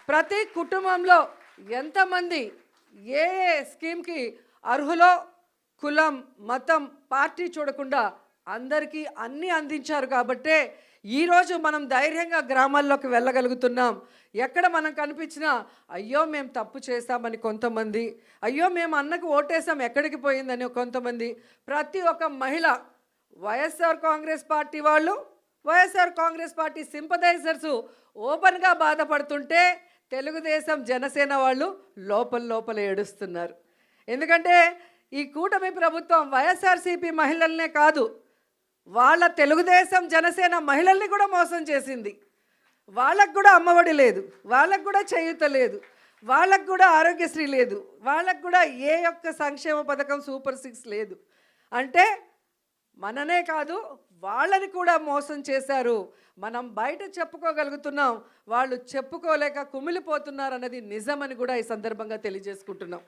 ప్రతి కుటుంబంలో ఎంతమంది ఏ ఏ స్కీమ్కి అర్హులో కులం మతం పార్టీ చూడకుండా అందరికీ అన్నీ అందించారు కాబట్టే ఈరోజు మనం ధైర్యంగా గ్రామాల్లోకి వెళ్ళగలుగుతున్నాం. ఎక్కడ మనం కనిపించినా అయ్యో మేము తప్పు చేశామని కొంతమంది, అయ్యో మేము అన్నకు ఓటేసాం ఎక్కడికి పోయిందని కొంతమంది, ప్రతి ఒక్క మహిళ వైఎస్ఆర్ కాంగ్రెస్ పార్టీ వాళ్ళు, వైఎస్ఆర్ కాంగ్రెస్ పార్టీ సింపథైజర్స్ ఓపెన్గా బాధపడుతుంటే తెలుగుదేశం జనసేన వాళ్ళు లోపల ఏడుస్తున్నారు. ఎందుకంటే ఈ కూటమి ప్రభుత్వం వైఎస్ఆర్సీపీ మహిళలనే కాదు, వాళ్ళ తెలుగుదేశం జనసేన మహిళల్ని కూడా మోసం చేసింది. వాళ్ళకు కూడా అమ్మఒడి లేదు, వాళ్ళకు కూడా చేయూత లేదు, వాళ్ళకు కూడా ఆరోగ్యశ్రీ లేదు, వాళ్ళకు కూడా ఏ ఒక్క సంక్షేమ పథకం సూపర్ 6 లేదు. అంటే మననే కాదు వాళ్ళని కూడా మోసం చేశారు. మనం బయట చెప్పుకోగలుగుతున్నాం, వాళ్ళు చెప్పుకోలేక కుమిలిపోతున్నారు అన్నది నిజమని కూడా ఈ సందర్భంగా తెలియజేసుకుంటున్నాం.